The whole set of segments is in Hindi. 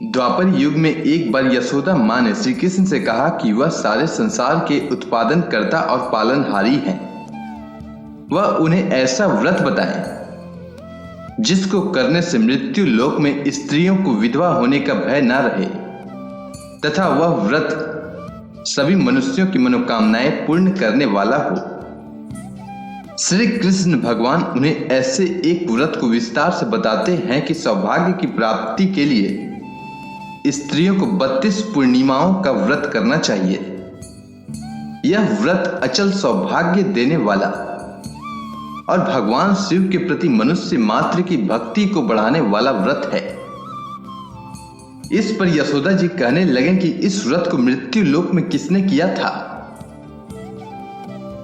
द्वापर युग में एक बार यशोदा माँ ने श्री कृष्ण से कहा कि वह सारे संसार के उत्पादन कर्ता और पालनहारी हैं। वह उन्हें ऐसा व्रत बताएं जिसको करने से मृत्यु लोक में स्त्रियों को विधवा होने का भय न रहे तथा वह व्रत सभी मनुष्यों की मनोकामनाएं पूर्ण करने वाला हो। श्री कृष्ण भगवान उन्हें ऐसे एक व्रत को विस्तार से बताते हैं कि सौभाग्य की प्राप्ति के लिए स्त्रियों को 32 पूर्णिमाओं का व्रत करना चाहिए। यह व्रत अचल सौभाग्य देने वाला और भगवान शिव के प्रति मनुष्य मात्र की भक्ति को बढ़ाने वाला व्रत है। इस पर यशोदा जी कहने लगे कि इस व्रत को मृत्यु लोक में किसने किया था।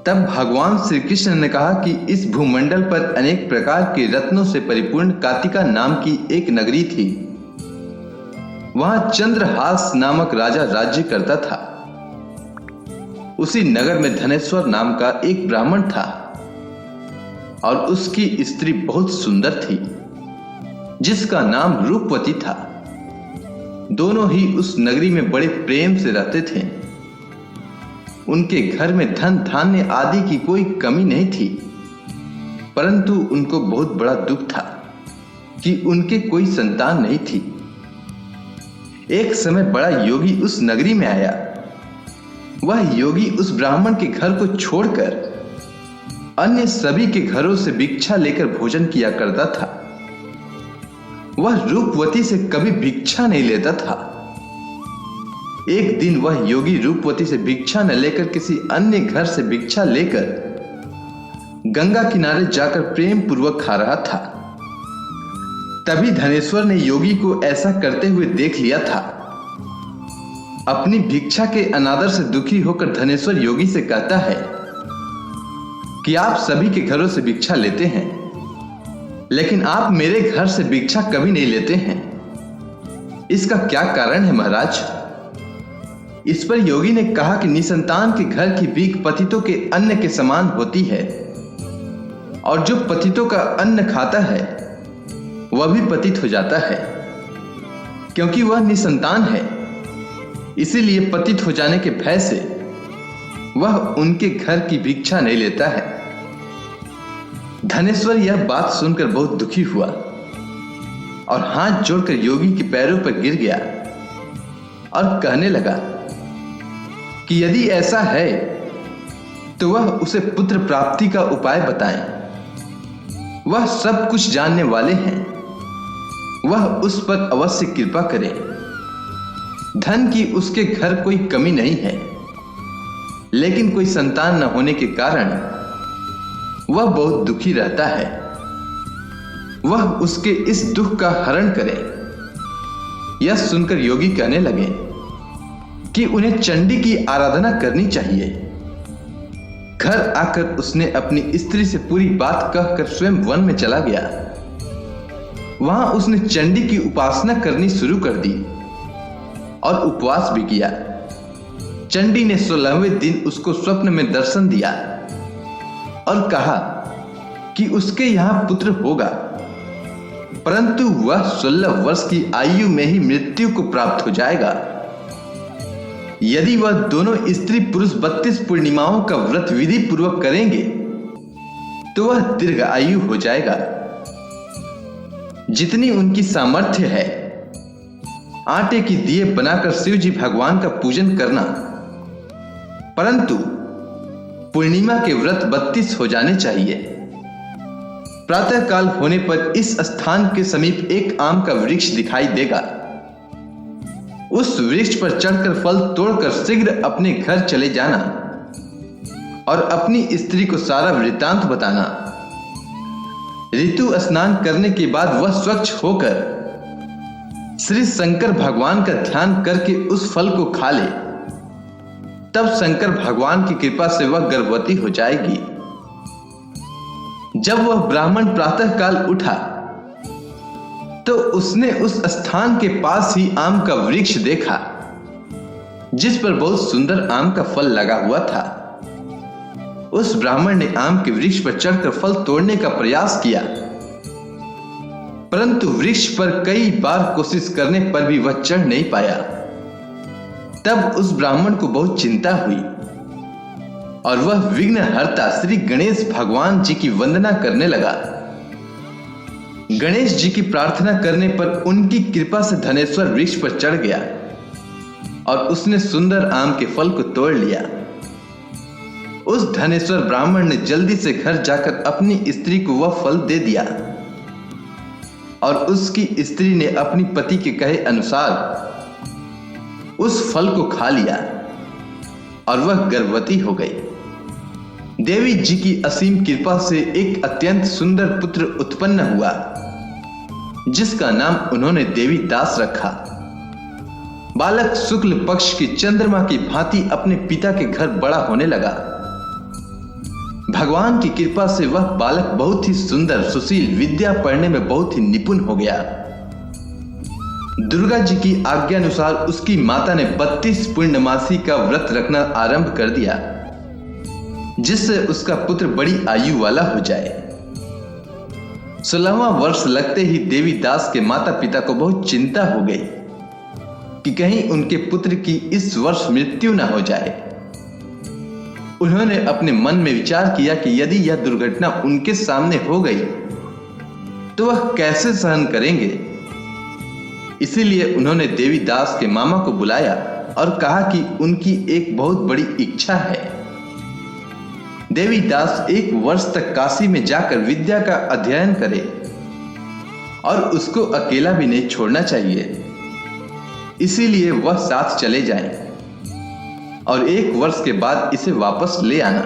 तब भगवान श्री कृष्ण ने कहा कि इस भूमंडल पर अनेक प्रकार के रत्नों से परिपूर्ण कातिका नाम की एक नगरी थी। वहां चंद्रहास नामक राजा राज्य करता था। उसी नगर में धनेश्वर नाम का एक ब्राह्मण था और उसकी स्त्री बहुत सुंदर थी जिसका नाम रूपवती था। दोनों ही उस नगरी में बड़े प्रेम से रहते थे। उनके घर में धन धान्य आदि की कोई कमी नहीं थी, परंतु उनको बहुत बड़ा दुख था कि उनके कोई संतान नहीं थी। एक समय बड़ा योगी उस नगरी में आया। वह योगी उस ब्राह्मण के घर को छोड़कर अन्य सभी के घरों से भिक्षा लेकर भोजन किया करता था। वह रूपवती से कभी भिक्षा नहीं लेता था। एक दिन वह योगी रूपवती से भिक्षा न लेकर किसी अन्य घर से भिक्षा लेकर गंगा किनारे जाकर प्रेम पूर्वक खा रहा था। तभी धनेश्वर ने योगी को ऐसा करते हुए देख लिया था। अपनी भिक्षा के अनादर से दुखी होकर धनेश्वर योगी से कहता है कि आप सभी के घरों से भिक्षा लेते हैं, लेकिन आप मेरे घर से भिक्षा कभी नहीं लेते हैं। इसका क्या कारण है महाराज? इस पर योगी ने कहा कि निसंतान के घर की भीख पतितों के अन्न के समान होती है और जो पतितों का अन्न खाता है वह भी पतित हो जाता है, क्योंकि वह निसंतान है। इसीलिए पतित हो जाने के भय से वह उनके घर की भिक्षा नहीं लेता है। धनेश्वर यह बात सुनकर बहुत दुखी हुआ और हाथ जोड़कर योगी के पैरों पर गिर गया और कहने लगा कि यदि ऐसा है तो वह उसे पुत्र प्राप्ति का उपाय बताएं। वह सब कुछ जानने वाले हैं। वह उस पर अवश्य कृपा करे। धन की उसके घर कोई कमी नहीं है, लेकिन कोई संतान न होने के कारण वह बहुत दुखी रहता है। वह उसके इस दुख का हरण करे। यह सुनकर योगी कहने लगे कि उन्हें चंडी की आराधना करनी चाहिए। घर आकर उसने अपनी स्त्री से पूरी बात कहकर स्वयं वन में चला गया। वहां उसने चंडी की उपासना करनी शुरू कर दी और उपवास भी किया। चंडी ने 16वें दिन उसको स्वप्न में दर्शन दिया और कहा कि उसके यहां पुत्र होगा, परंतु वह 16 वर्ष की आयु में ही मृत्यु को प्राप्त हो जाएगा। यदि वह दोनों स्त्री पुरुष 32 पूर्णिमाओं का व्रत विधि पूर्वक करेंगे तो वह दीर्घ आयु हो जाएगा। जितनी उनकी सामर्थ्य है, आटे की दिए बनाकर शिव जी भगवान का पूजन करना, परंतु पूर्णिमा के व्रत 32 हो जाने चाहिए। प्रातः काल होने पर इस स्थान के समीप एक आम का वृक्ष दिखाई देगा। उस वृक्ष पर चढ़कर फल तोड़कर शीघ्र अपने घर चले जाना और अपनी स्त्री को सारा वृत्तांत बताना। ऋतु स्नान करने के बाद वह स्वच्छ होकर श्री शंकर भगवान का ध्यान करके उस फल को खा ले। तब शंकर भगवान की कृपा से वह गर्भवती हो जाएगी। जब वह ब्राह्मण प्रातः काल उठा तो उसने उस स्थान के पास ही आम का वृक्ष देखा, जिस पर बहुत सुंदर आम का फल लगा हुआ था। उस ब्राह्मण ने आम के वृक्ष पर चढ़कर फल तोड़ने का प्रयास किया, परंतु वृक्ष पर कई बार कोशिश करने पर भी वह चढ़ नहीं पाया। तब उस ब्राह्मण को बहुत चिंता हुई और वह विघ्नहर्ता श्री गणेश भगवान जी की वंदना करने लगा। गणेश जी की प्रार्थना करने पर उनकी कृपा से धनेश्वर वृक्ष पर चढ़ गया और उसने सुंदर आम के फल को तोड़ लिया। उस धनेश्वर ब्राह्मण ने जल्दी से घर जाकर अपनी स्त्री को वह फल दे दिया और उसकी स्त्री ने अपनी पति के कहे अनुसार उस फल को खा लिया और वह गर्भवती हो गई। देवी जी की असीम कृपा से एक अत्यंत सुंदर पुत्र उत्पन्न हुआ, जिसका नाम उन्होंने देवी दास रखा। बालक शुक्ल पक्ष की चंद्रमा की भांति अपने पिता के घर बड़ा होने लगा। भगवान की कृपा से वह बालक बहुत ही सुंदर, सुशील, विद्या पढ़ने में बहुत ही निपुण हो गया। दुर्गा जी की आज्ञानुसार उसकी माता ने 32 पूर्णमासी का व्रत रखना आरंभ कर दिया, जिससे उसका पुत्र बड़ी आयु वाला हो जाए। 16वां वर्ष लगते ही देवी दास के माता पिता को बहुत चिंता हो गई कि कहीं उनके पुत्र की इस वर्ष मृत्यु न हो जाए। उन्होंने अपने मन में विचार किया कि यदि यह दुर्घटना उनके सामने हो गई तो वह कैसे सहन करेंगे। इसीलिए उन्होंने देवी दास के मामा को बुलाया और कहा कि उनकी एक बहुत बड़ी इच्छा है। देवी दास 1 वर्ष तक काशी में जाकर विद्या का अध्ययन करे और उसको अकेला भी नहीं छोड़ना चाहिए। इसीलिए वह साथ चले जाएं और 1 वर्ष के बाद इसे वापस ले आना।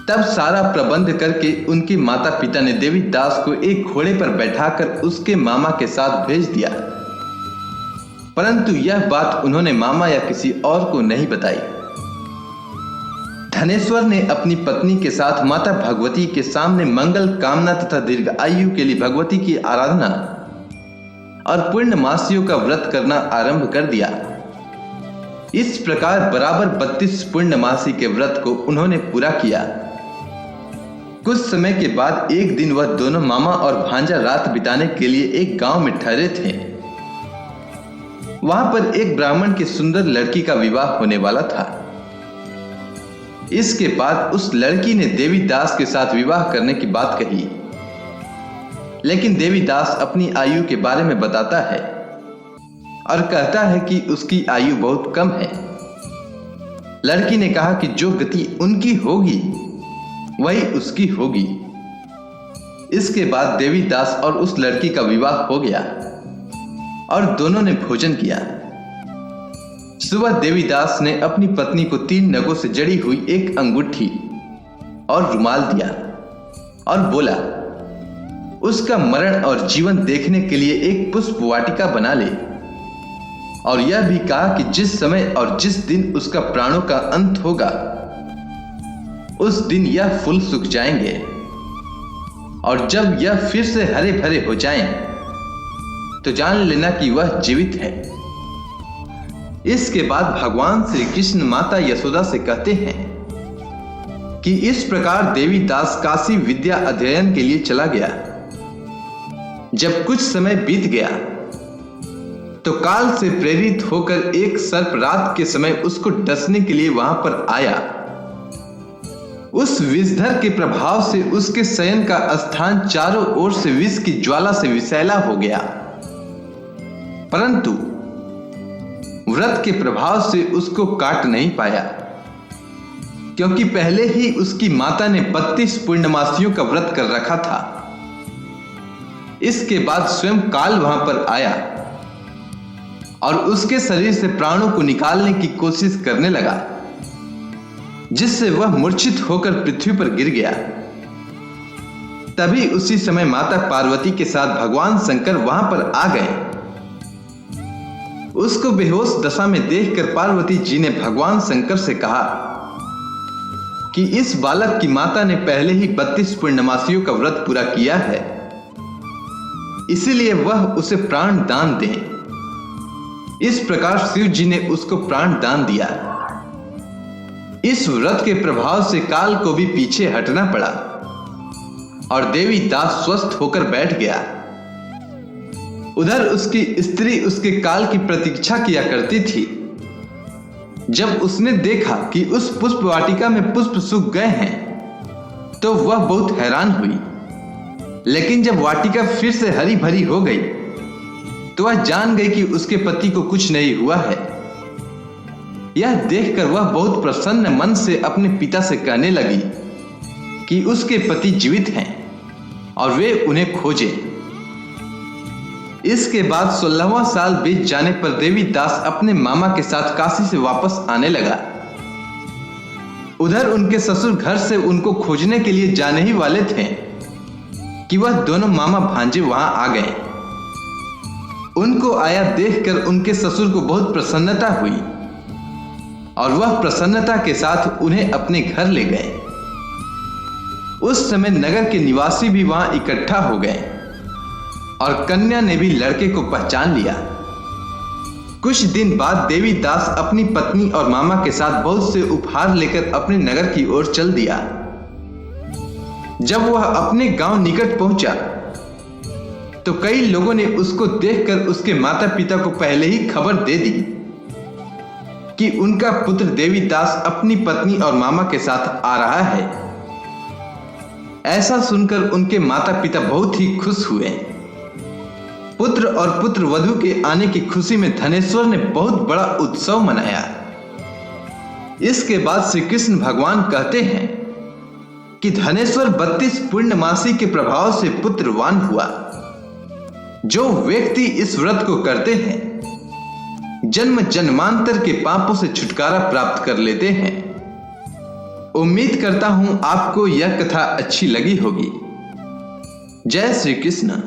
तब सारा प्रबंध करके उनके माता पिता ने देवी दास को एक घोड़े पर बैठाकर उसके मामा के साथ भेज दिया, परंतु यह बात उन्होंने मामा या किसी और को नहीं बताई। धनेश्वर ने अपनी पत्नी के साथ माता भगवती के सामने मंगल कामना तथा दीर्घ आयु के लिए भगवती की आराधना और पूर्णमासियों का व्रत करना आरंभ कर दिया। इस प्रकार बराबर 32 पूर्णमासी के व्रत को उन्होंने पूरा किया। कुछ समय के बाद एक दिन वह दोनों मामा और भांजा रात बिताने के लिए एक गांव में ठहरे थे। वहां पर एक ब्राह्मण की सुंदर लड़की का विवाह होने वाला था। इसके बाद उस लड़की ने देवी दास के साथ विवाह करने की बात कही, लेकिन देवी दास अपनी आयु के बारे में बताता है और कहता है कि उसकी आयु बहुत कम है। लड़की ने कहा कि जो गति उनकी होगी वही उसकी होगी। इसके बाद देवी दास और उस लड़की का विवाह हो गया और दोनों ने भोजन किया। सुबह देवी दास ने अपनी पत्नी को 3 नगों से जड़ी हुई एक अंगूठी और रुमाल दिया और बोला, उसका मरण और जीवन देखने के लिए एक पुष्प वाटिका बना ले, और यह भी कहा कि जिस समय और जिस दिन उसका प्राणों का अंत होगा उस दिन यह फूल सूख जाएंगे, और जब यह फिर से हरे भरे हो जाएं तो जान लेना कि वह जीवित है। इसके बाद भगवान श्री कृष्ण माता यशोदा से कहते हैं कि इस प्रकार देवी दास काशी विद्या अध्ययन के लिए चला गया। जब कुछ समय बीत गया तो काल से प्रेरित होकर एक सर्प रात के समय उसको डसने के लिए वहां पर आया। उस विषधर के प्रभाव से उसके शयन का स्थान चारों ओर से विष की ज्वाला से विषैला हो गया, परंतु व्रत के प्रभाव से उसको काट नहीं पाया, क्योंकि पहले ही उसकी माता ने 32 पूर्णमासियों का व्रत कर रखा था। इसके बाद स्वयं काल वहां पर आया और उसके शरीर से प्राणों को निकालने की कोशिश करने लगा, जिससे वह मूर्छित होकर पृथ्वी पर गिर गया। तभी उसी समय माता पार्वती के साथ भगवान शंकर वहां पर आ गए। उसको बेहोश दशा में देखकर पार्वती जी ने भगवान शंकर से कहा कि इस बालक की माता ने पहले ही 32 पूर्णमासियों का व्रत पूरा किया है, इसीलिए वह उसे प्राण दान दें। इस प्रकार शिव जी ने उसको प्राण दान दिया। इस व्रत के प्रभाव से काल को भी पीछे हटना पड़ा। और देवी दास स्वस्थ होकर बैठ गया। उधर उसकी स्त्री उसके काल की प्रतीक्षा किया करती थी। जब उसने देखा कि उस पुष्प वाटिका में पुष्प सूख गए हैं तो वह बहुत हैरान हुई, लेकिन जब वाटिका फिर से हरी भरी हो गई तो वह जान गई कि उसके पति को कुछ नहीं हुआ है। यह देखकर वह बहुत प्रसन्न मन से अपने पिता से कहने लगी कि उसके पति जीवित हैं और वे उन्हें खोजें। इसके बाद 16वां साल बीत जाने पर देवी दास अपने मामा के साथ काशी से वापस आने लगा। उधर उनके ससुर घर से उनको खोजने के लिए जाने ही वाले थे कि वह दोनों मामा भांजे वहां आ गए। उनको आया देखकर उनके ससुर को बहुत प्रसन्नता हुई और वह प्रसन्नता के साथ उन्हें अपने घर ले गए। उस समय नगर के निवासी भी वहां इकट्ठा हो गए और कन्या ने भी लड़के को पहचान लिया। कुछ दिन बाद देवी दास अपनी पत्नी और मामा के साथ बहुत से उपहार लेकर अपने नगर की ओर चल दिया। जब वह अपने गांव निकट पहुंचा तो कई लोगों ने उसको देखकर उसके माता पिता को पहले ही खबर दे दी कि उनका पुत्र देवी दास अपनी पत्नी और मामा के साथ आ रहा है। ऐसा सुनकर उनके माता पिता बहुत ही खुश हुए। पुत्र और पुत्र वधू के आने की खुशी में धनेश्वर ने बहुत बड़ा उत्सव मनाया। इसके बाद श्री कृष्ण भगवान कहते हैं कि धनेश्वर 32 पूर्णमासी के प्रभाव से पुत्रवान हुआ। जो व्यक्ति इस व्रत को करते हैं जन्म जन्मांतर के पापों से छुटकारा प्राप्त कर लेते हैं। उम्मीद करता हूं आपको यह कथा अच्छी लगी होगी। जय श्री कृष्ण।